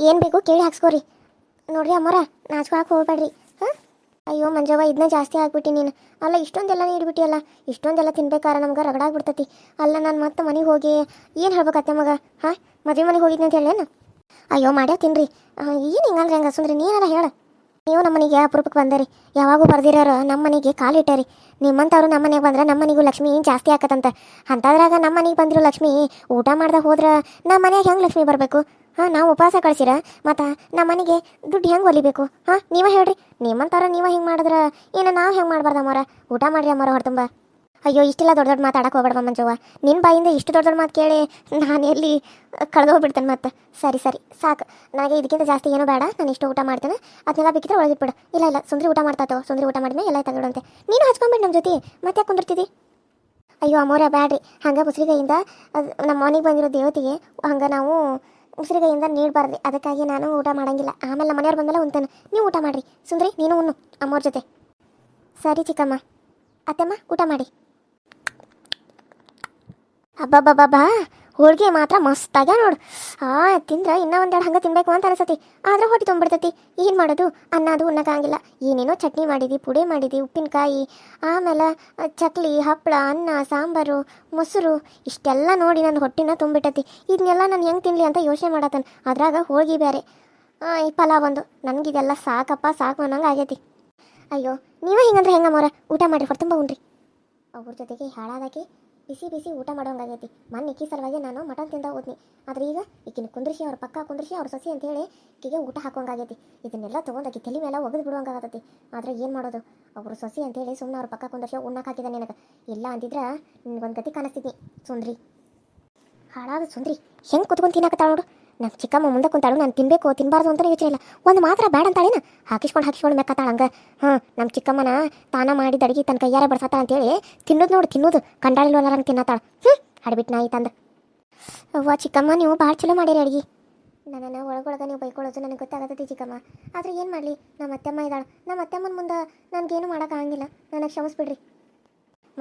ಏನು ಬೇಕು ಕೇಳಿ ಹಾಕ್ಸ್ಕೋರಿ. ನೋಡ್ರಿ ಅಮ್ಮರ ನಾಚ್ಕೊಳಕ್ಕೆ ಹೋಗ್ಬೇಡ್ರಿ. ಹಾಂ ಅಯ್ಯೋ ಮಂಜವ್ವ ಇದನ್ನ ಜಾಸ್ತಿ ಆಗ್ಬಿಟ್ಟು ನೀನು. ಅಲ್ಲ ಇಷ್ಟೊಂದೆಲ್ಲ ನೀಡ್ಬಿಟ್ಟಿಯಲ್ಲ, ಇಷ್ಟೊಂದೆಲ್ಲ ತಿನ್ಬೇಕಾರ ನಮ್ಗೆ ರಗಡಾಗ್ಬಿಡ್ತತಿ. ಅಲ್ಲ ನಾನು ಮತ್ತೆ ಮನೆಗೆ ಹೋಗಿ ಏನು ಹೇಳ್ಬೇಕತ್ತೆ ಮಗ? ಹಾಂ ಮದುವೆ ಮನೆಗೆ ಹೋಗಿದ್ನಿ ಅಂತ ಹೇಳೇನು? ಅಯ್ಯೋ ಮಾಡ್ಯಾ ತಿನ್ರಿ. ಏನು ಹಿಂಗಂದ್ರೆ ಹೆಂಗೆ ಸುಂದ್ರಿ ನೀನಾರ ಹೇಳ. ನೀವು ನಮ್ಮ ಮನೆಗೆ ಅಪರೂಪಕ್ಕೆ ಬಂದರಿ, ಯಾವಾಗೂ ಬರ್ದಿರೋರು ನಮ್ಮ ಮನೆಗೆ ಕಾಲಿಟ್ಟಾರಿ. ನಿಮ್ಮಂಥವ್ರು ನಮ್ಮ ಮನೆಗೆ ಬಂದ್ರೆ ನಮ್ಮ ಮನೆಗೂ ಲಕ್ಷ್ಮಿ ಜಾಸ್ತಿ ಆಕತ್ತಂತ. ಅಂಥದ್ರಾಗ ನಮ್ಮ ಮನೆಗೆ ಬಂದಿರೋ ಲಕ್ಷ್ಮಿ ಊಟ ಮಾಡ್ದೆ ಹೋದ್ರೆ ನಮ್ಮ ಮನೆಗೆ ಹೆಂಗೆ ಲಕ್ಷ್ಮಿ ಬರಬೇಕು? ಹಾಂ ನಾವು ಉಪವಾಸ ಕಳ್ಸಿರ ಮತ್ತು ನಮ್ಮ ಮನೆಗೆ ದುಡ್ಡು ಹೆಂಗೆ ಹೊಲಿಬೇಕು? ಹಾಂ ನೀವೇ ಹೇಳ್ರಿ. ನಿಮ್ಮಂಥವ್ರು ನೀವೇ ಹಿಂಗೆ ಮಾಡಿದ್ರೆ ಇನ್ನು ನಾವು ಹೆಂಗೆ ಮಾಡಬಾರ್ದು ಅಮ್ಮರ? ಊಟ ಮಾಡಿರಿ ಅಮ್ಮರ ಹೊರತುಂಬ. ಅಯ್ಯೋ ಇಷ್ಟೆಲ್ಲ ದೊಡ್ಡ ದೊಡ್ಡ ಮಾತಾಡಕ್ಕೆ ಹೋಗ್ಬೇಡ ಮಂಜವ್ವ. ನಿನ್ನ ಬಾಯಿಂದ ಇಷ್ಟು ದೊಡ್ಡ ದೊಡ್ಡ ಮಾತು ಕೇಳಿ ನಾನು ಎಲ್ಲಿ ಕಳೆದು ಹೋಗ್ಬಿಡ್ತೇನೆ ಮತ್ತೆ. ಸರಿ ಸರಿ ಸಾಕು, ನನಗೆ ಇದಕ್ಕಿಂತ ಜಾಸ್ತಿ ಏನೂ ಬೇಡ. ನಾನು ಇಷ್ಟು ಊಟ ಮಾಡ್ತೇನೆ, ಅದನ್ನೆಲ್ಲ ಬೇಕಿದ್ರೆ ಒಳಗಿಟ್ಬಿಡು. ಇಲ್ಲ ಇಲ್ಲ ಸುಂದ್ರಿ ಊಟ ಮಾಡ್ತಾತೋ, ಸುಂದ್ರಿ ಊಟ ಮಾಡಿದ್ಮೇಲೆ ಎಲ್ಲ ತಗೊಳ್ಳಂತೆ. ನೀನು ಹಚ್ಕೊಂಬಿಟ್ಟು ನಮ್ಮ ಜೊತೆ ಮತ್ತೆ ಯಾಕೆ ಕುಂದಿರ್ತಿದ್ದಿ? ಅಯ್ಯೋ ಅಮ್ಮೋರ ಬ್ಯಾಡ್ರಿ, ಹಂಗೆ ಮುಸ್ರಿಗೈಯಿಂದ ಅದು ನಮ್ಮ ಮನೆಗೆ ಬಂದಿರೋ ದೇವತೆಗೆ ಹಂಗೆ ನಾವು ಉಸಿರಿಗೈಯಿಂದ ನೀಡಬಾರ್ದು. ಅದಕ್ಕಾಗಿ ನಾನು ಊಟ ಮಾಡೋಂಗಿಲ್ಲ. ಆಮೇಲೆ ನಮ್ಮ ಮನೆಯವ್ರು ಬಂದಮೇಲೆ ಉಂತಾನೆ. ನೀವು ಊಟ ಮಾಡಿರಿ ಸುಂದ್ರಿ, ನೀನು ಉಣ್ಣು ಅಮ್ಮವ್ರ ಜೊತೆ. ಸರಿ ಚಿಕ್ಕಮ್ಮ. ಅತ್ತಮ್ಮ ಊಟ ಮಾಡಿ. ಹಬ್ಬಬ್ಬಬ್ಬಾ ಹೋಳಿಗೆ ಮಾತ್ರ ಮಸ್ತಾಗ ನೋಡು. ತಿಂದ್ರೆ ಇನ್ನೂ ಒಂದೆರಡು ಹಂಗೆ ತಿನ್ಬೇಕು ಅಂತ ಅನಿಸತಿ. ಆದ್ರೆ ಹೊಟ್ಟೆ ತುಂಬಿಡ್ತತಿ. ಏನು ಮಾಡೋದು? ಅನ್ನ ಅದು ಉಣ್ಣಕ್ಕಾಗಿಲ್ಲ. ಏನೇನೋ ಚಟ್ನಿ ಮಾಡಿದಿ, ಪುಡಿ ಮಾಡಿದಿ, ಉಪ್ಪಿನಕಾಯಿ, ಆಮೇಲೆ ಚಕ್ಲಿ, ಹಪ್ಪಳ, ಅನ್ನ, ಸಾಂಬಾರು, ಮೊಸರು ಇಷ್ಟೆಲ್ಲ ನೋಡಿ ನನ್ನ ಹೊಟ್ಟಿನ ತುಂಬಿಟ್ಟತಿ. ಇದನ್ನೆಲ್ಲ ನಾನು ಹೆಂಗೆ ತಿನ್ನಲಿ ಅಂತ ಯೋಚನೆ ಮಾಡತ್ತೇನೆ. ಅದ್ರಾಗ ಹೋಳಿಗೆ ಬೇರೆ, ಈ ಪಲಾವ್ ಒಂದು. ನನಗಿದೆಲ್ಲ ಸಾಕಪ್ಪ ಸಾಕು ಅನ್ನಂಗೆ ಆಗೈತಿ. ಅಯ್ಯೋ ನೀವೇ ಹಿಂಗಂದ್ರೆ ಹೆಂಗಮ್ಮವ್ರ? ಊಟ ಮಾಡಿರಿ, ಹೊರತುಂಬ ಉಣ್ರಿ. ಅವ್ರ ಜೊತೆಗೆ ಹಾಳಾದಾಕಿ ಬಿಸಿ ಬಿಸಿ ಊಟ ಮಾಡೋಂಗಾಗೈತಿ. ಮೊನ್ನೆ ಇಕ್ಕಿ ಸಲುವಾಗಿ ನಾನು ಮಟನ್ ತಿಂದ ಹೋದ್ನಿ. ಆದರೆ ಈಗ ಈಕಿನ ಕುಂದ್ರಿಸಿ ಅವ್ರ ಪಕ್ಕ ಕುಂದ್ರಿಸಿ ಅವ್ರ ಸಸಿ ಅಂತೇಳಿ ಈಕಿಗೆ ಊಟ ಹಾಕೋಂಗಾಗೈತಿ. ಇದನ್ನೆಲ್ಲ ತೊಗೊಂಡಾಕಿ ತಲೆ ಮೇಲೆ ಒಗೆದು ಬಿಡುವಂಗಾಗತ್ತೈತಿ. ಆದರೆ ಏನು ಮಾಡೋದು? ಅವರು ಸಸಿ ಅಂತೇಳಿ ಸುಮ್ಮನೆ ಅವ್ರ ಪಕ್ಕ ಕುಂದ್ರಿಸಿ ಉಣ್ಣಕ್ಕೆ ಹಾಕಿದ ನಿನಗೆ. ಇಲ್ಲ ಅಂದಿದ್ರೆ ನಿನಗೊಂದು ಗತಿ ಕಾಣಿಸ್ತಿದ್ನಿ. ಸುಂದ್ರಿ ಹಾಳಾದ ಸುಂದ್ರಿ ಹೆಂಗೆ ಕುತ್ಕೊಂಡು ತಿನ್ನಕತ್ತಾಳ ನೋಡು. ನಮ್ಮ ಚಿಕ್ಕಮ್ಮ ಮುಂದೆ ಕುಂತಾಳು. ನಾನು ತಿನ್ನಬೇಕು ತಿನ್ನಬಾರ್ದು ಅಂತಲೇ ಯೋಚನೆ ಇಲ್ಲ. ಒಂದು ಮಾತ್ರ ಬೇಡ ಅಂತಾಳೇನ? ಹಾಕಿಸ್ಕೊಂಡು ಮೆಕ್ಕತ್ತಾಳ ಹಂಗೆ. ನಮ್ಮ ಚಿಕ್ಕಮ್ಮನ ತಾನ ಮಾಡಿದ ಅಡುಗೆ ತನ್ನ ಕೈಯಾರೆ ಬಡ್ಸತ್ತಾಳ ಅಂತೇಳಿ ತಿನ್ನೋದು ನೋಡು, ತಿನ್ನೋದು ಕಂಡಾಳಿಲ್ವಲ್ಲಂಗೆ ತಿನ್ನತ್ತಾಳ. ಹಡ್ಬಿಟ್ಟು ನಾಯಿ ತಂದು. ಅವ್ವ ಚಿಕ್ಕಮ್ಮ ನೀವು ಭಾಳ ಚಲೋ ಮಾಡಿರಿ ಅಡುಗೆ. ನನ್ನನ್ನು ಒಳಗೊಳಗೆ ನೀವು ಬೈಕೊಳ್ಳೋದು ನನಗೆ ಗೊತ್ತಾಗತ್ತೈತಿ ಚಿಕ್ಕಮ್ಮ. ಆದರೆ ಏನು ಮಾಡಲಿ, ನಮ್ಮ ಅತ್ತೆಮ್ಮ ಇದ್ದಾಳೆ. ನಮ್ಮ ಅತ್ತೆಮ್ಮನ ಮುಂದೆ ನನಗೇನು ಮಾಡೋಕ್ಕಾಗಂಗಿಲ್ಲ. ನನಗೆ ಕ್ಷಮಿಸ್ಬಿಡ್ರಿ.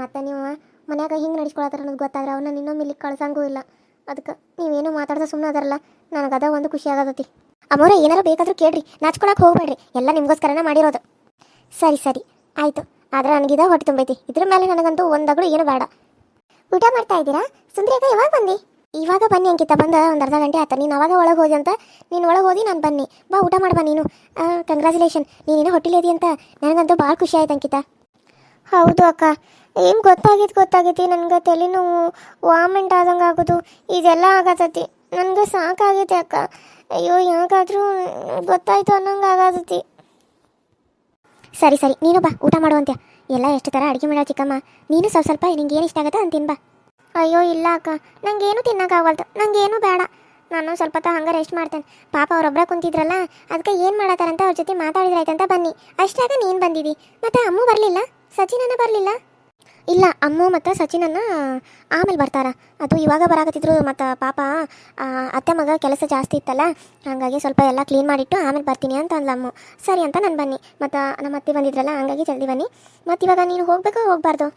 ಮತ್ತು ನೀವು ಮನ್ಯಾಗ ಹಿಂಗೆ ನಡೆಸ್ಕೊಳತ್ತಾರ ಅನ್ನೋದು ಗೊತ್ತಾದ್ರೆ ಅವನ್ನ ಇನ್ನೊಮ್ಮೆ ಇಲ್ಲಿಗೆ ಕಳ್ಸಂಗೂ ಇಲ್ಲ. ಅದಕ್ಕೆ ನೀವೇನು ಮಾತಾಡ್ದೆ ಸುಮ್ಮನೆ ಅದರಲ್ಲ, ನನಗದ ಒಂದು ಖುಷಿ ಆಗತೈತಿ. ಅಮ್ಮವ್ರೆ ಏನಾರು ಬೇಕಾದರೂ ಕೇಳ್ರಿ, ನಾಚ್ಕೊಳಕ್ಕೆ ಹೋಗ್ಬೇಡ್ರಿ. ಎಲ್ಲ ನಿಮಗೋಸ್ಕರನೇ ಮಾಡಿರೋದು. ಸರಿ ಸರಿ ಆಯಿತು. ಆದರೆ ನನಗಿದ ಹೊಟ್ಟೆ ತುಂಬೈತಿ. ಇದ್ರ ಮೇಲೆ ನನಗಂತೂ ಒಂದಾಗಲೂ ಏನು ಬೇಡ. ಊಟ ಮಾಡ್ತಾ ಇದ್ದೀರಾ ಸುಂದ್ರಿಯಾಗ? ಯಾವಾಗ ಬನ್ನಿ? ಇವಾಗ ಬನ್ನಿ ಅಂಕಿತ. ಬಂದ ಒಂದು ಅರ್ಧ ಗಂಟೆ ಆಯ್ತು. ನೀನು ಅವಾಗ ಒಳಗೆ ಹೋದಿ ಅಂತ. ನೀನು ಒಳಗೆ ಹೋದಿ, ನಾನು ಬನ್ನಿ. ಬಾ ಊಟ ಮಾಡ್ಬಾ ನೀನು. ಕಂಗ್ರ್ಯಾಚುಲೇಷನ್, ನೀನೇನೋ ಹೊಟ್ಟಿಲೇದಿ ಅಂತ ನನಗಂತೂ ಭಾಳ ಖುಷಿ ಆಯ್ತು ಅಂಕಿತ. ಹೌದು ಅಕ್ಕ, ಏನು ಗೊತ್ತಾಗೈತಿ ನನಗೆ. ತಲೆನೋವು, ವಾಮಿಂಟ್ ಆದಂಗೆ ಆಗೋದು ಇದೆಲ್ಲ ಆಗತೈತಿ. ನನಗೆ ಸಾಕಾಗೈತೆ ಅಕ್ಕ. ಅಯ್ಯೋ ಯಾಕಾದರೂ ಗೊತ್ತಾಯ್ತು ಅನ್ನೋಂಗೆ ಆಗತೈತಿ. ಸರಿ ಸರಿ ನೀನು ಬಾ ಊಟ ಮಾಡುವಂತೆ. ಎಲ್ಲ ಎಷ್ಟು ಥರ ಅಡುಗೆ ಮಾಡೋ ಚಿಕ್ಕಮ್ಮ. ನೀನು ಸ್ವಲ್ಪ ನಿಂಗೆ ಏನು ಇಷ್ಟ ಆಗುತ್ತೆ ಅಂತ ತಿನ್ಬಾ. ಅಯ್ಯೋ ಇಲ್ಲ ಅಕ್ಕ, ನನಗೇನು ತಿನ್ನೋಕ್ಕಾಗಲ್ದು. ನನಗೇನು ಬೇಡ. ನಾನು ಸ್ವಲ್ಪ ಹೊತ್ತು ಹಂಗೆ ರೆಸ್ಟ್ ಮಾಡ್ತೇನೆ. ಪಾಪ ಅವರೊಬ್ಬರ ಕುಂತಿದ್ರಲ್ಲ, ಅದಕ್ಕೆ ಏನು ಮಾಡತ್ತಾರಂತ ಅವ್ರ ಜೊತೆ ಮಾತಾಡಿದ್ರಾಯ್ತಂತ ಬನ್ನಿ. ಅಷ್ಟಾಗ ನೀನು ಬಂದಿದ್ದಿ. ಮತ್ತು ಅಮ್ಮೂ ಬರಲಿಲ್ಲ, ಸಚಿನನ್ನ ಬರಲಿಲ್ಲ. ಇಲ್ಲ, ಅಮ್ಮು ಮತ್ತು ಸಚಿನನ್ನ ಆಮೇಲೆ ಬರ್ತಾರ. ಅದು ಇವಾಗ ಬರಾಕತ್ತಿದ್ರು. ಮತ್ತು ಪಾಪ ಅತ್ತೆ ಮಗ ಕೆಲಸ ಜಾಸ್ತಿ ಇತ್ತಲ್ಲ, ಹಾಗಾಗಿ ಸ್ವಲ್ಪ ಎಲ್ಲ ಕ್ಲೀನ್ ಮಾಡಿಟ್ಟು ಆಮೇಲೆ ಬರ್ತೀನಿ ಅಂತ ಅಂದ್ಲ ಅಮ್ಮು. ಸರಿ ಅಂತ ನಾನು ಬನ್ನಿ. ಮತ್ತು ನಮ್ಮ ಅತ್ತೆ ಬಂದಿದ್ರಲ್ಲ, ಹಂಗಾಗಿ ಜಲ್ದಿ ಬನ್ನಿ. ಮತ್ತು ಇವಾಗ ನೀನು ಹೋಗ್ಬೇಕಾ ಹೋಗಬಾರ್ದು?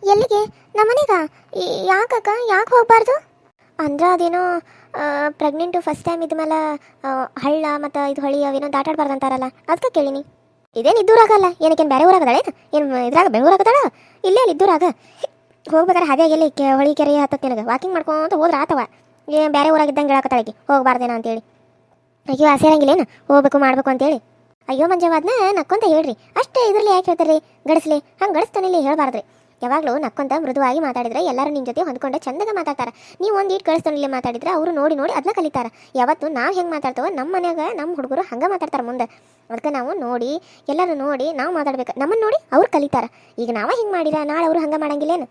ಎಲ್ಲಿಗೆ? ನಮ್ಮ ಮನೆಗ? ಯಾಕಕ್ಕ, ಯಾಕೆ ಹೋಗಬಾರ್ದು? ಅಂದ್ರೆ ಅದೇನೋ ಪ್ರೆಗ್ನೆಂಟು ಫಸ್ಟ್ ಟೈಮ್ ಇದ್ಮೇಲೆ ಹಳ್ಳ ಮತ್ತು ಇದು ಹೊಳಿ ಅವೇನೋ ದಾಟಾಡಬಾರ್ದು ಅಂತಾರಲ್ಲ, ಅದಕ್ಕೆ ಕೇಳಿನಿ. ಇದೇನು ಇದ್ದೂರಾಗಲ್ಲ, ಏನಕ್ಕೇನು ಬೇರೆ ಊರಾಗದಾಳೆ? ಏನು ಇದ್ರಾಗ ಬೆಂಗಳೂರಾಗದಾಳ? ಇಲ್ಲೇ ಅಲ್ಲಿ ಇದ್ದೂರಾಗ ಹೋಗ್ಬೇಕಾದ್ರೆ ಹಾಗೆ ಎಲ್ಲಿ ಹೊಳಿ ಕೆರೆ ಹತ್ತಕ್ಕೆ ನಿನಗೆ ವಾಕಿಂಗ್ ಮಾಡ್ಕೊಂತ ಹೋದ್ರೆ ಆತವ. ಏನು ಬೇರೆ ಊರಾಗಿದ್ದಂಗೆ ಹೇಳಕತ್ತಾಳಕಿ ಹೋಗಬಾರ್ದೇನೋ ಅಂತೇಳಿ. ಅಯ್ಯೋ ಆಸೆ ಇರಂಗಿಲ್ಲೇನು ಹೋಗ್ಬೇಕು ಮಾಡಬೇಕು ಅಂತೇಳಿ? ಅಯ್ಯೋ ಮಂಜವಾದ್ನ ನಕ್ಕೊಂತ ಹೇಳ್ರಿ. ಅಷ್ಟೇ ಇದರಲ್ಲಿ ಯಾಕೆ ಹೇಳ್ತಾರ್ರಿ? ಗಡಿಸ್ಲಿ ಹಂಗೆ ಗಡಿಸ್ತಾನಿಲ್ಲಿ ಹೇಳ್ಬಾರ್ದ್ರಿ. ಯಾವಾಗಲೂ ನಕ್ಕೊಂತ ಮೃದುವಾಗಿ ಮಾತಾಡಿದ್ರೆ ಎಲ್ಲರೂ ನಿಮ್ಮ ಜೊತೆ ಹೊಂದ್ಕೊಂಡೆ ಚಂದಾಗ ಮಾತಾಡ್ತಾರೆ. ನೀವು ಒಂದು ಈಟ್ ಗಳಿಸ್ತಾನಿಲ್ಲಿ ಮಾತಾಡಿದ್ರೆ ಅವರು ನೋಡಿ ನೋಡಿ ಅದನ್ನ ಕಲಿತಾರೆ. ಯಾವತ್ತು ನಾವು ಹೆಂಗೆ ಮಾತಾಡ್ತೇವೋ ನಮ್ಮ ಮನ್ಯಾಗ ನಮ್ಮ ಹುಡುಗರು ಹಂಗೆ ಮಾತಾಡ್ತಾರೆ ಮುಂದೆ. ಅದಕ್ಕೆ ನಾವು ನೋಡಿ ಎಲ್ಲರೂ ನೋಡಿ ನಾವು ಮಾತಾಡ್ಬೇಕು. ನಮ್ಮನ್ನು ನೋಡಿ ಅವ್ರು ಕಲಿತಾರೆ. ಈಗ ನಾವೇ ಹಿಂಗೆ ಮಾಡಿಲ್ಲ, ನಾಳೆ ಅವರು ಹಂಗೆ ಮಾಡಂಗಿಲ್ಲೇನು?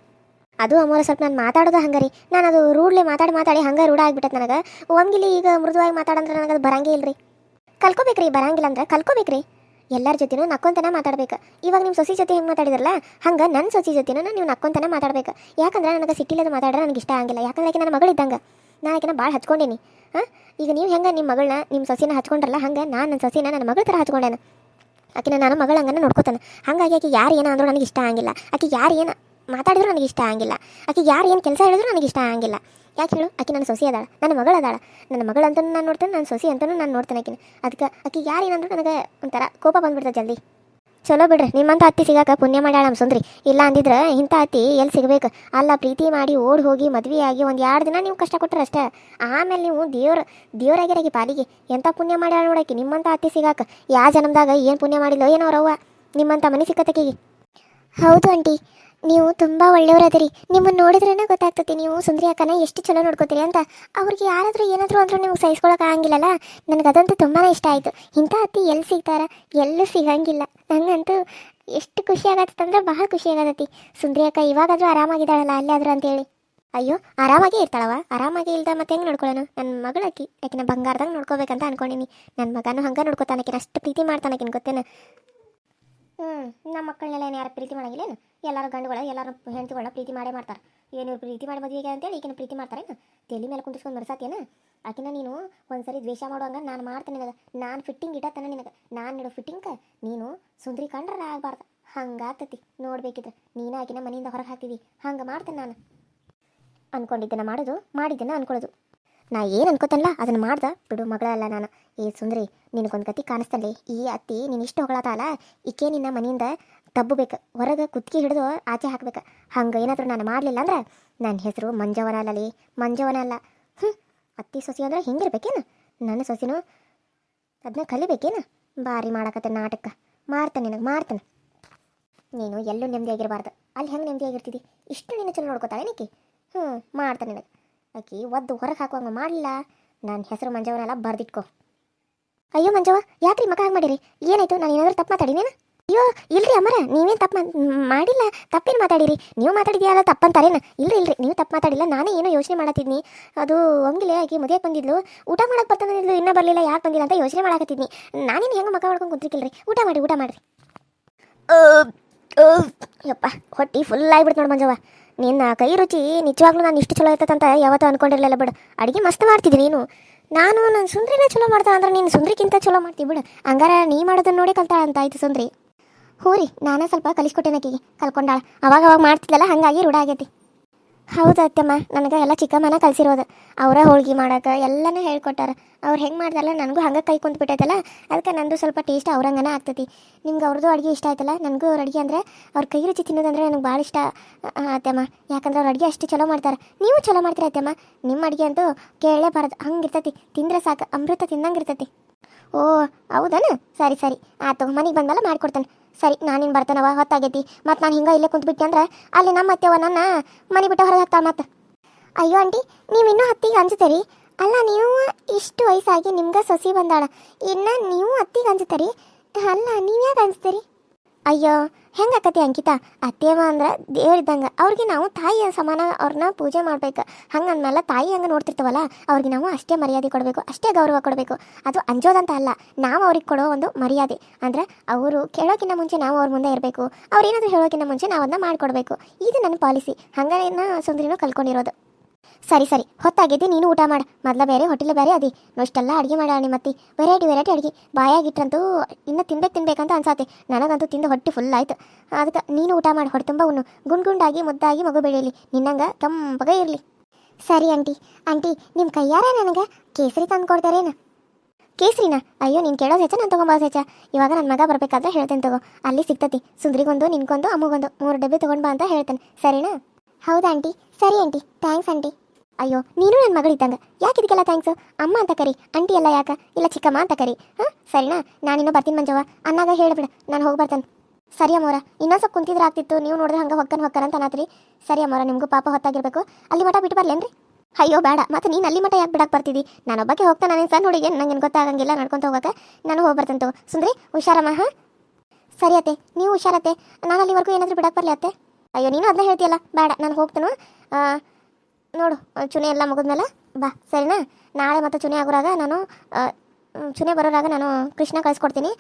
ಅದು ಅಮ್ಮೋರ ಸ್ವಲ್ಪ ನಾನು ಮಾತಾಡೋದು ಹಂಗೆ ರೀ. ನಾನು ಅದು ರೂಢ್ಲೆ ಮಾತಾಡಿ ಹಂಗೆ ರೂಢ ಆಗಿಬಿಟ್ಟೆ ನನಗೆ. ಒಮ್ಗಿಲಿ ಈಗ ಮೃದುವಾಗಿ ಮಾತಾಡಂದ್ರೆ ನನಗೆ ಅದು ಬರಂಗೇ ಇಲ್ರಿ. ಕಲ್ಕೋಬೇಕ್ರಿ. ಬರಂಗಿಲ್ಲ ಅಂದ್ರೆ ಕಲ್ಕೋಬೇಕ್ರಿ. ಎಲ್ಲರ ಜೊತೆನೂ ನಕ್ಕೊಂತನೇ ಮಾತಾಡ್ಬೇಕು. ಇವಾಗ ನಿಮ್ಮ ಸೊಸಿ ಜೊತೆ ಹೆಂಗೆ ಮಾತಾಡಿದ್ರಲ್ಲ, ಹಂಗೆ ನನ್ನ ಸೊಸಿ ಜೊತೆನೂ ನೀವು ನಕ್ಕೊಂತನೇ ಮಾತಾಡ್ಬೇಕು. ಯಾಕಂದ್ರೆ ನನಗೆ ಸಿಟ್ಟಿಲ್ಲದ ಮಾತಾಡ್ರೆ ನನಗೆ ಇಷ್ಟ ಆಗಿಲ್ಲ. ಯಾಕಂದ್ರೆ ಆಕೆ ನನ್ನ ಮಗಳಿದ್ದಂಗೆ, ನಾನು ಆಕೆನ ಭಾಳ ಹಚ್ಕೊಂಡೇನಿ. ಈಗ ನೀವು ಹೆಂಗೆ ನಿಮ್ಮ ಮಗಳನ್ನ ನಿಮ್ಮ ಸೊಸಿನ ಹಚ್ಕೊಂಡ್ರಲ್ಲ, ಹಂಗೆ ನಾನು ನನ್ನ ಸೊಸಿನ ನನ್ನ ಮಗಳ ಥರ ಹಚ್ಕೊಂಡೇನೆ. ಆಕೆನ ನಾನು ಮಗಳ ಹಂಗನ ನೋಡ್ಕೋತಾನೆ. ಹಾಗಾಗಿ ಆಕೆ ಯಾರು ಏನೋ ಅಂದರೂ ನನಗೆ ಇಷ್ಟ ಆಗಿಲ್ಲ. ಆಕೆ ಯಾರು ಏನು ಮಾತಾಡಿದ್ರು ನನಗೆ ಇಷ್ಟ ಆಗಿಲ್ಲ. ಆಕೆ ಯಾರು ಏನು ಕೆಲಸ ಹೇಳಿದ್ರು ನನಗೆ ಇಷ್ಟ ಆಗಿಲ್ಲ. ಯಾಕೆ ಹೇಳು? ಆಕೆ ನನ್ನ ಸೊಸೆ ಅದಾಳ, ನನ್ನ ಮಗಳು ಅದಾಳ. ನನ್ನ ಮಗಳಂತೂ ನಾನು ನೋಡ್ತೇನೆ, ನನ್ನ ಸೊಸೆ ಅಂತಲೂ ನಾನು ನೋಡ್ತೇನೆ ಆಕಿನ. ಅದಕ್ಕೆ ಆಕೆ ಯಾರು ಏನಂದ್ರು ನನಗೆ ಒಂಥರ ಕೋಪ ಬಂದ್ಬಿಡ್ತದೆ ಜಲ್ದಿ. ಚಲೋ ಬಿಡ್ರಿ, ನಿಮ್ಮಂತ ಅತ್ತಿ ಸಿಗಾಕ ಪುಣ್ಯ ಮಾಡ್ಯಾಳ ನಮ್ಮ ಸುಂದ್ರಿ. ಇಲ್ಲ ಅಂದಿದ್ರೆ ಇಂಥ ಅತ್ತಿ ಎಲ್ಲಿ ಸಿಗಬೇಕು? ಅಲ್ಲ, ಪ್ರೀತಿ ಮಾಡಿ ಓಡಿ ಹೋಗಿ ಮದುವೆ ಆಗಿ ಒಂದು 2 ದಿನ ನೀವು ಕಷ್ಟ ಕೊಟ್ಟರೆ ಅಷ್ಟೇ. ಆಮೇಲೆ ನೀವು ದೇವ್ರಾಗಿರಾಗಿ ಪಾಲಿಗೆ ಎಂಥ ಪುಣ್ಯ ಮಾಡ್ಯಾಳ ನೋಡಕ್ಕೆ. ನಿಮ್ಮಂಥ ಅತ್ತಿ ಸಿಗಾಕ ಯಾವ ಜನ್ಮದಾಗ ಏನು ಪುಣ್ಯ ಮಾಡಿಲ್ಲೋ ಏನೋ ಅವ್ರವ್ವ ನಿಮ್ಮಂಥ ಮನೆ ಸಿಕ್ಕತ್ತಕಿಗೆ. ಹೌದು ಆಂಟಿ, ನೀವು ತುಂಬ ಒಳ್ಳೆಯವರದಿರಿ. ನಿಮ್ಮನ್ನು ನೋಡಿದ್ರೇ ಗೊತ್ತಾಗ್ತದೆ ನೀವು ಸುಂದರಿ ಅಕ್ಕನ ಎಷ್ಟು ಚಲೋ ನೋಡ್ಕೋತೀರಿ ಅಂತ. ಅವ್ರಿಗೆ ಯಾರಾದರೂ ಏನಾದರೂ ಅಂದರೂ ನಿಮ್ಗೆ ಸಹಿಸ್ಕೊಳಕ್ಕೆ ಆಗಂಗಿಲ್ಲಲ್ಲ. ನನಗದಂತೂ ತುಂಬಾ ಇಷ್ಟ ಆಯಿತು. ಇಂಥ ಅತ್ತಿ ಎಲ್ಲಿ ಸಿಗ್ತಾರ? ಎಲ್ಲೂ ಸಿಗಂಗಿಲ್ಲ. ನನಗಂತೂ ಎಷ್ಟು ಖುಷಿ ಆಗತ್ತಂದ್ರೆ ಭಾಳ ಖುಷಿ ಆಗತ್ತತಿ. ಸುಂದರಿ ಅಕ್ಕ ಇವಾಗಾದರೂ ಆರಾಮಾಗಿದ್ದಾಳಲ್ಲ ಅಲ್ಲಾದ್ರೂ ಅಂತೇಳಿ. ಅಯ್ಯೋ, ಆರಾಮಾಗೇ ಇರ್ತಾಳವ. ಆರಾಮಾಗಿ ಇಲ್ದ ಮತ್ತೆ ಹೆಂಗೆ ನೋಡ್ಕೊಳ್ಳೋಣ? ನನ್ನ ಮಗಳಾಕಿ ಆಕಿನ ಬಂಗಾರದಂಗೆ ನೋಡ್ಕೋಬೇಕಂತ ಅನ್ಕೊಂಡಿನಿ. ನನ್ನ ಮಗನೂ ಹಂಗೆ ನೋಡ್ಕೋತಾನಕಿನ, ಅಷ್ಟು ಪ್ರೀತಿ ಮಾಡ್ತಾನಕಿನ ಗೊತ್ತೇನ. ನಮ್ಮ ಮಕ್ಕಳನ್ನೆಲ್ಲ ಏನು ಯಾರು ಪ್ರೀತಿ ಮಾಡಂಗಿಲ್ಲೇನು? ಎಲ್ಲರೂ ಗಂಡುಗಳ ಎಲ್ಲರೂ ಹೆಂಡತಿಗಳನ್ನ ಪ್ರೀತಿ ಮಾಡೇ ಮಾಡ್ತಾರೆ. ಏನು ಪ್ರೀತಿ ಮಾಡಿ ಮದುವೆಗೆ ಅಂತೇಳಿ ಈಗಿನ ಪ್ರೀತಿ ಮಾಡ್ತಾರೇನು? ತಲೆ ಮೇಲೆ ಕುಂದಿಸ್ಕೊಂಡು ಮರ್ಸಾತೇನ? ಆಕಿನ ನೀನು ಒಂದ್ಸರಿ ದ್ವೇಷ ಮಾಡುವಂಗೆ ನಾನು ಮಾಡ್ತೇನೆ ನಿನಗೆ. ನಾನು ಫಿಟ್ಟಿಂಗ್ ಇಡತ್ತಾನೆ ನಿನಗೆ. ನಾನು ಇಡೋ ಫಿಟ್ಟಿಂಗ್ ನೀನು ಸುಂದರಿ ಕಂಡ್ರೆ ಆಗಬಾರ್ದು. ಹಂಗಾಗ್ತತಿ ನೋಡ್ಬೇಕಿದ್ರೆ. ನೀನು ಆಕಿನ ಮನೆಯಿಂದ ಹೊರಗೆ ಹಾಕ್ತೀವಿ. ಹಂಗೆ ಮಾಡ್ತೇನೆ ನಾನು. ಅನ್ಕೊಂಡಿದ್ದೇನೆ ಮಾಡೋದು, ಮಾಡಿದ್ದೇನೆ ಅನ್ಕೊಳ್ಳೋದು. ನಾ ಏನು ಅನ್ಕೋತಲ್ಲ ಅದನ್ನು ಮಾಡ್ದೆ ಬಿಡು. ಮಗಳಲ್ಲ ನಾನು. ಏ ಸುಂದರಿ, ನಿನಗೊಂದು ಕತಿ ಕಾಣಿಸ್ತಲ್ಲಿ. ಈ ಅತ್ತಿ ನೀನು ಇಷ್ಟು ಹೊಗಳತ್ತಲ್ಲ, ಈಕೆ ನಿನ್ನ ಮನೆಯಿಂದ ತಬ್ಬಬೇಕು, ಹೊರಗೆ ಕುತ್ತಿಗೆ ಹಿಡಿದು ಆಚೆ ಹಾಕ್ಬೇಕು. ಹಂಗೆ ಏನಾದರೂ ನಾನು ಮಾಡಲಿಲ್ಲ ಅಂದ್ರೆ ನನ್ನ ಹೆಸರು ಮಂಜವನ ಅಲ್ಲಲ್ಲಿ, ಮಂಜವನ ಅಲ್ಲ. ಅತ್ತಿ ಸೊಸಿ ಅಂದ್ರೆ ಹಿಂಗಿರ್ಬೇಕೇನು? ನನ್ನ ಸೊಸಿನೂ ಅದನ್ನ ಕಲಿಬೇಕೇನು? ಭಾರಿ ಮಾಡಕತ್ತೆ ನಾಟಕ. ಮಾಡ್ತಾನೆ ನಿನಗೆ, ಮಾಡ್ತಾನೆ. ನೀನು ಎಲ್ಲೂ ನೆಮ್ಮದಿಯಾಗಿರಬಾರ್ದು. ಅಲ್ಲಿ ಹೆಂಗೆ ನೆಮ್ಮದಿಯಾಗಿರ್ತಿದ್ದಿ? ಇಷ್ಟು ನೀನು ಚಲೋ ನೋಡ್ಕೋತಾಳೆ ನಿಕ್ಕಿ. ಮಾಡ್ತಾನೆ ನಿನಗೆ. ಆಕಿ ಒದ್ದು ಹೊರಗೆ ಹಾಕುವಂಗೆ ಮಾಡಲಿಲ್ಲ. ನನ್ನ ಹೆಸರು ಮಂಜವನಲ್ಲ, ಬರ್ದಿಟ್ಕೋ. ಅಯ್ಯೋ ಮಂಜವ್ವ, ಯಾಕ್ರಿ ಮಕ್ಕ ಹಾಗೆ ಮಾಡಿರಿ? ಏನಾಯ್ತು? ನಾನು ಏನಾದರೂ ತಪ್ಪು ಮಾತಾಡಿನೇನು? ಅಯ್ಯೋ ಇಲ್ರಿ ಅಮ್ಮರ, ನೀವೇನು ತಪ್ಪು ಮಾಡಿಲ್ಲ. ತಪ್ಪೇನು ಮಾತಾಡಿರಿ? ನೀವು ಮಾತಾಡಿದ್ಯಲ್ಲ ತಪ್ಪಂತಾರೇನು? ಇಲ್ರಿ ನೀವು ತಪ್ಪು ಮಾತಾಡಿಲ್ಲ. ನಾನೇ ಏನೋ ಯೋಚನೆ ಮಾಡತ್ತಿದ್ನಿ. ಅದು ಹಂಗಿಲ್ಲ, ಆಕಿ ಮದುವೆಗೆ ಬಂದಿದ್ಲು, ಊಟ ಮಾಡಕ್ಕೆ ಬರ್ತಾನಿದ್ಲು, ಇನ್ನೂ ಬರಲಿಲ್ಲ, ಯಾಕೆ ಬಂದಿಲ್ಲ ಅಂತ ಯೋಚನೆ ಮಾಡಕತ್ತಿದ್ನಿ. ನಾನೇನು ಹೆಂಗೆ ಮಕ್ಕ ಮಾಡ್ಕೊಂಡು ಕುಂತಿರ್ಕಿಲ್ರಿ. ಊಟ ಮಾಡಿರಿ. ಯಪ್ಪ, ಹೊಟ್ಟಿ ಫುಲ್ ಆಗಿಬಿಡ್ತು ನೋಡಿ ಮಂಜವ್ವ. ನಿನ್ನ ಕೈ ರುಚಿ ನಿಜವಾಗ್ಲೂ ನಾನು ಇಷ್ಟು ಚಲೋ ಇರ್ತದಂತ ಯಾವತ್ತೂ ಅಂದ್ಕೊಂಡಿರಲಿಲ್ಲ ಬಿಡು. ಅಡುಗೆ ಮಸ್ತ್ ಮಾಡ್ತಿದ್ದಿ ನೀನು. ನನ್ನ ಸುಂದ್ರಿನ ಚಲೋ ಮಾಡ್ತಾಳೆ ಅಂದ್ರೆ ನೀನು ಸುಂದ್ರಿಗಿಂತ ಚಲೋ ಮಾಡ್ತೀವಿ ಬಿಡು. ಹಂಗಾರ ನೀ ಮಾಡೋದನ್ನ ನೋಡಿ ಕಲ್ತಾಳ ಅಂತ ಆಯ್ತು ಸುಂದ್ರಿ. ಹ್ಞೂ ರೀ, ನಾನೇ ಸ್ವಲ್ಪ ಕಲಿಸ್ಕೊಟ್ಟೆನಕ್ಕಿಗೆ, ಕಲ್ಕೊಂಡಾಳ. ಅವಾಗ ಮಾಡ್ತಿದ್ದಲ್ಲ, ಹಾಗಾಗಿ ರೂಢ ಆಗೈತಿ. ಹೌದು ಅತ್ತಮ್ಮ, ನನಗೆ ಎಲ್ಲ ಚಿಕ್ಕಮ್ಮನ ಕಲಿಸಿರೋದು. ಅವರ ಹೋಳ್ಗೆ ಮಾಡೋಕೆ ಎಲ್ಲನೂ ಹೇಳ್ಕೊಟ್ಟಾರ. ಅವ್ರು ಹೆಂಗೆ ಮಾಡ್ದಾರಲ್ಲ ನನಗೂ ಹಂಗೆ ಕೈ ಕುಂತ್ಬಿಟ್ಟೈತಲ್ಲ, ಅದಕ್ಕೆ ನಂದು ಸ್ವಲ್ಪ ಟೇಸ್ಟ್ ಅವ್ರಂಗನ ಆಗ್ತೈತಿ. ನಿಮ್ಗೆ ಅವ್ರದ್ದು ಅಡುಗೆ ಇಷ್ಟ ಆಯ್ತಲ್ಲ, ನನಗೂ ಅವ್ರ ಅಡುಗೆ ಅಂದರೆ ಅವ್ರ ಕೈ ರುಚಿ ತಿನ್ನೋದಂದ್ರೆ ನನಗೆ ಭಾಳ ಇಷ್ಟ ಅತ್ತಮ್ಮ. ಯಾಕಂದ್ರೆ ಅವ್ರ ಅಡುಗೆ ಅಷ್ಟು ಚಲೋ ಮಾಡ್ತಾರೆ. ನೀವು ಚಲೋ ಮಾಡ್ತೀರ ಅತ್ತಮ್ಮ. ನಿಮ್ಮ ಅಡುಗೆ ಅಂತೂ ಕೇಳಲೇಬಾರದು, ಹಂಗಿರ್ತೈತಿ. ತಿಂದರೆ ಸಾಕು, ಅಮೃತ ತಿನ್ನಂಗಿರ್ತೈತಿ. ಓ ಹೌದಾನ? ಸರಿ ಆಯ್ತು, ಮನೆಗೆ ಬಂದಲ್ಲ ಮಾಡಿಕೊಡ್ತಾನೆ. ಸರಿ, ನಾನಿನ್ನು ಬರ್ತಾನವ, ಹೊತ್ತಾಗೈತಿ. ಮತ್ತು ನಾನು ಹಿಂಗೆ ಇಲ್ಲೇ ಕುಂತ್ಬಿಟ್ಟೆ ಅಂದ್ರೆ ಅಲ್ಲಿ ನಮ್ಮ ಅತ್ತೆವ ನನ್ನ ಮನೆ ಬಿಟ್ಟು ಹೊರಗೆ ಹಾಕ್ತಾಳೆ ಮತ್ತೆ. ಅಯ್ಯೋ ಆಂಟಿ, ನೀವು ಇನ್ನೂ ಅತ್ತಿಗೆ ಅಂಜುತ್ತೀರಿ? ಅಲ್ಲ, ನೀವು ಇಷ್ಟು ವಯಸ್ಸಾಗಿ ನಿಮ್ಗೆ ಸೊಸಿ ಬಂದಾಳ, ಇನ್ನು ನೀವು ಅತ್ತಿಗೆ ಅಂಜುತ್ತೀರಿ? ಅಲ್ಲ, ನೀವು ಯಾಕೆ ಅನ್ಸ್ತೀರಿ? ಅಯ್ಯೋ ಹೆಂಗಾಕತಿ ಅಂಕಿತಾ? ಅತ್ತೇವ ಅಂದ್ರೆ ದೇವ್ರಿದ್ದಂಗೆ. ಅವ್ರಿಗೆ ನಾವು ತಾಯಿಯ ಸಮಾನ ಅವ್ರನ್ನ ಪೂಜೆ ಮಾಡ್ಬೇಕು. ಹಂಗೆ ಅಂದಮೇಲೆ ತಾಯಿ ಹಂಗೆ ನೋಡ್ತಿರ್ತೀವಲ್ಲ, ಅವ್ರಿಗೆ ನಾವು ಅಷ್ಟೇ ಮರ್ಯಾದೆ ಕೊಡಬೇಕು, ಅಷ್ಟೇ ಗೌರವ ಕೊಡಬೇಕು. ಅದು ಅಂಜೋದಂತ ಅಲ್ಲ, ನಾವು ಅವ್ರಿಗೆ ಕೊಡೋ ಒಂದು ಮರ್ಯಾದೆ. ಅಂದರೆ ಅವರು ಕೇಳೋಕ್ಕಿಂತ ಮುಂಚೆ ನಾವು ಅವ್ರ ಮುಂದೆ ಇರಬೇಕು, ಅವ್ರೇನಾದರೂ ಹೇಳೋಕ್ಕಿಂತ ಮುಂಚೆ ನಾವು ಅದನ್ನ ಮಾಡಿಕೊಡ್ಬೇಕು. ಇದು ನನ್ನ ಪಾಲಿಸಿ. ಹಂಗೆ ಸುಂದರಿನೂ ಕಲ್ಕೊಂಡಿರೋದು. ಸರಿ ಹೊತ್ತಾಗಿದ್ದೆ, ನೀನು ಊಟ ಮಾಡು. ಮೊದಲ ಬೇರೆ ಹೊಟ್ಟೆಲೆ ಬೇರೆ ಅದಿ. ಇಷ್ಟೆಲ್ಲ ಅಡುಗೆ ಮಾಡ ನಿಮ್ಮತ್ತಿ, ವೆರೈಟಿ ಅಡುಗೆ. ಬಾಯಾಗಿಟ್ರಂತೂ ಇನ್ನೂ ತಿನ್ಬೇಕಂತ ಅನ್ಸಾತೆ. ನನಗಂತೂ ತಿಂದು ಹೊಟ್ಟೆ ಫುಲ್ ಆಯ್ತು. ಅದಕ್ಕೆ ನೀನು ಊಟ ಮಾಡಿ, ಹೊಟ್ಟೆ ತುಂಬ ಉಣ್ಣು. ಗುಂಡಾಗಿ ಮುದ್ದಾಗಿ ಮಗು ಬೆಳೆಯಲಿ, ನಿನ್ನಂಗೆ ತಂಪಗ ಇರಲಿ. ಸರಿ ಆಂಟಿ. ನಿಮ್ಮ ಕೈಯಾರ ನನಗೆ ಕೇಸರಿ ತಂದು ಕೊಡ್ತಾರೇನು? ಕೇಸರಿನಾ? ಅಯ್ಯೋ, ನೀನು ಕೇಳೋದು ಹೆಚ್ಚ, ನಾನು ತೊಗೊಂಬಾಸ್ ಹೆಚ್ಚ. ಇವಾಗ ನನ್ನ ಮಗ ಬರಬೇಕಾದ್ರೆ ಹೇಳ್ತೇನೆ ತಗೋ, ಅಲ್ಲಿ ಸಿಗ್ತತಿ. ಸುಂದ್ರಿಗೊಂದು, ನಿನ್ಗೊಂದು, ಅಮ್ಮಗೊಂದು 3 ಡಬ್ಬಿ ತೊಗೊಂಡು ಬಾ ಅಂತ ಹೇಳ್ತೇನೆ. ಸರಿನಾ? ಹೌದಾ ಆಂಟಿ? ಸರಿ ಆಂಟಿ, ಥ್ಯಾಂಕ್ಸ್ ಆಂಟಿ. ಅಯ್ಯೋ, ನೀನು ನನ್ನ ಮಗಳಿದ್ದಂಗೆ, ಯಾಕೆ ಇದಕ್ಕೆಲ್ಲ ಥ್ಯಾಂಕ್ಸು? ಅಮ್ಮ ಅಂತ ಕರಿ, ಆಂಟಿ ಎಲ್ಲ ಯಾಕೆ? ಇಲ್ಲ ಚಿಕ್ಕಮ್ಮ ಅಂತ ಕರಿ. ಸರಿನಾ? ನಾನಿನ್ನೂ ಬರ್ತೀನಿ ಮಂಜವ್ವ. ಅನ್ನಾಗ ಹೇಳಿಬಿಡು, ನಾನು ಹೋಗಿ ಬರ್ತೇನೆ. ಸರಿ ಅಮ್ಮೋರ, ಇನ್ನೊಂದು ಸ್ವಲ್ಪ ಕುಂತಿದ್ರೆ ಆಗ್ತಿತ್ತು. ನೀವು ನೋಡಿದ್ರೆ ಹಂಗೆ ಹೊಕ್ಕನ ಅಂತ ಅನ್ನತ್ರಿ. ಸರಿ ಅಮ್ಮೋರ, ನಿಮಗೂ ಪಾಪ ಹೊತ್ತಾಗಿರ್ಬೇಕು. ಅಲ್ಲಿ ಮಠ ಬಿಟ್ಟು ಬರ್ಲೇನ್ರಿ? ಅಯ್ಯೋ ಬೇಡ, ಮತ್ತೆ ನೀನು ಅಲ್ಲಿ ಮಠ ಯಾಕೆ ಬಿಡಕ್ಕೆ ಬರ್ತಿದ್ದಿ? ನಾನೊಬ್ಬಕ್ಕೆ ಹೋಗ್ತಾನೆ, ನಾನು ಸಣ್ಣ ಹುಡುಗಿ, ನನಗೇನು ಗೊತ್ತಾಗಂಗಿಲ್ಲ ನಡ್ಕೊತ ಹೋಗೋಕೆ. ನಾನು ಹೋಗಿ ಬರ್ತೇನೆ ತಗೋ. ಸುಂದ್ರಿ ಹುಷಾರಮ್ಮ. ಸರಿ ಅತ್ತೆ, ನೀವು ಹುಷಾರತ್ತೆ. ನಾನು ಅಲ್ಲಿವರೆಗೂ ಏನಾದರೂ ಬಿಡಕ್ಕೆ ಬರಲಿ ಅತ್ತೆ? ಅಯ್ಯೋ, ನೀನು ಅದನ್ನ ಹೇಳ್ತೀಯಲ್ಲ, ಬೇಡ, ನಾನು ಹೋಗ್ತೇನೆ. ನೋಡು, ಚುನೆ ಎಲ್ಲ ಮುಗಿದ್ಮೇಲೆ ಬಾ, ಸರಿನಾ? ನಾಳೆ ಮತ್ತು ಚುನೆ ಆಗೋರಾಗ ನಾನು ಚುನೆ ಬರೋರಾಗ ನಾನು ಕೃಷ್ಣ ಕಳಿಸ್ಕೊಡ್ತೀನಿ.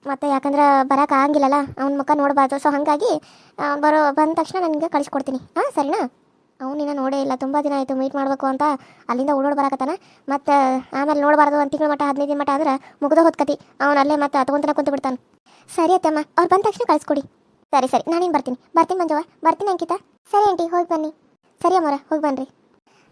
ಮತ್ತು ಯಾಕಂದ್ರೆ ಬರೋಕೆ ಆಗಂಗಿಲ್ಲಲ್ಲ, ಅವ್ನ ಮುಖ ನೋಡಬಾರ್ದು. ಸೊ ಹಾಗಾಗಿ ಬಂದ ತಕ್ಷಣ ನನಗೆ ಕಳಿಸ್ಕೊಡ್ತೀನಿ. ಸರಿನಾ? ಅವನಿನ್ನ ನೋಡೇ ಇಲ್ಲ, ತುಂಬ ದಿನ ಆಯಿತು ಮೀಟ್ ಮಾಡಬೇಕು ಅಂತ ಅಲ್ಲಿಂದ ಓಡೋಡಿ ಬರಕತ್ತಾನ. ಮತ್ತು ಆಮೇಲೆ ನೋಡಬಾರ್ದು, 1 ತಿಂಗಳ ಮಟ್ಟ 15 ದಿನ ಮಟ್ಟ ಅಂದ್ರೆ ಮುಗ್ದ ಹೊತ್ಕತಿ. ಅವನು ಅಲ್ಲೇ ಮತ್ತೆ ಅತ್ಕೊಂತನ ಕುಂತು ಬಿಡ್ತಾನೆ. ಸರಿ ಅತ್ತಮ್ಮ, ಅವ್ರು ಬಂದ ತಕ್ಷಣ ಕಳಿಸ್ಕೊಡಿ. ಸರಿ ನಾನೇನು ಬರ್ತೀನಿ ಮಂಜವ್ವ. ಬರ್ತೀನಿ ಅಂಕಿತಾ. ಸರಿ ಆಂಟಿ, ಹೋಗಿ ಬನ್ನಿ. ಸರಿ ಅಮ್ಮರ, ಹೋಗಿ ಬನ್ನಿರಿ.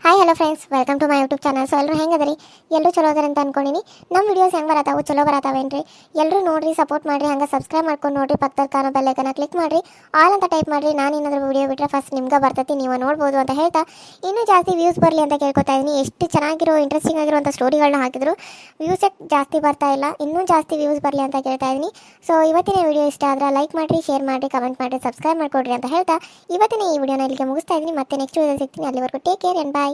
Hi hello friends, welcome to my YouTube channel. So ಎಲ್ಲರೂ ಹೆಂಗದ್ರಿ? ಎಲ್ಲರೂ ಚಲೋ ಅದಾರ ಅಂತ ಅನ್ಕೊಂಡಿನಿ. ನಮ್ಮ ವಿಡಿಯೋಸ್ ಹೆಂಗೆ ಬರತ್ತಾವು, ಚಲೋ ಬರತ್ತಾವೇನ್ರಿ? ಎಲ್ಲರೂ ನೋಡ್ರಿ, ಸಪೋರ್ಟ್ ಮಾಡಿರಿ, ಹಂಗೆ ಸಬ್ಸ್ಕ್ರೈಬ್ ಮಾಡ್ಕೊಂಡು ನೋಡ್ರಿ, ಪಕ್ಕದ ಕಾಣೋ ಬೆಲ್ಲೈಕನ್ನ ಕ್ಲಿಕ್ ಮಾಡಿರಿ, ಆಲ್ ಅಂತ ಟೈಪ್ ಮಾಡಿರಿ. ನಾನು ಏನಾದರೂ ವಿಡಿಯೋ ಬಿಟ್ಟರೆ ಫಸ್ಟ್ ನಿಮ್ಗೆ ಬರ್ತೈತಿ, ನೀವು ನೋಡ್ಬೋದು ಅಂತ ಹೇಳ್ತಾ ಇನ್ನೂ ಜಾಸ್ತಿ ವ್ಯೂಸ್ ಬರಲಿ ಅಂತ ಕೇಳ್ಕೊತಾ ಇದ್ದೀನಿ. ಎಷ್ಟು ಚೆನ್ನಾಗಿರೋ ಇಂಟ್ರೆಸ್ಟಿಂಗ್ ಆಗಿರುವಂಥ ಸ್ಟೋರಿಗಳನ್ನ ಹಾಕಿದ್ರು, ವ್ಯೂಸೇ ಜಾಸ್ತಿ ಬರ್ತಾ ಇಲ್ಲ, ಇನ್ನೂ ಜಾಸ್ತಿ ವ್ಯೂಸ್ ಬರಲಿ ಅಂತ ಕೇಳ್ತಾ ಇದ್ದೀನಿ. ಸೊ ಇವತ್ತಿನ ವಿಡಿಯೋ ಇಷ್ಟ ಆದರೆ ಲೈಕ್ ಮಾಡಿರಿ, ಶೇರ್ ಮಾಡಿರಿ, ಕಮೆಂಟ್ ಮಾಡಿರಿ, ಸಬ್ಸ್ಕ್ರೈಬ್ ಮಾಡ್ಕೊಡ್ರಿ ಅಂತ ಹೇಳ್ತಾ ಇವತ್ತಿನ ಈ ವಿಡಿಯೋನ ಇಲ್ಲಿಗೆ ಮುಗಿಸ್ತಾ ಇದ್ದೀನಿ. ಮತ್ತೆ ನೆಕ್ಸ್ಟ್ ವಿಡಿಯೋ ಸಿಗ್ತೀನಿ. ಅಲ್ಲಿವರೆಗೂ ಟೇಕ್ ಕೇರ್ ಆ್ಯಂಡ್ ಬಾಯ್.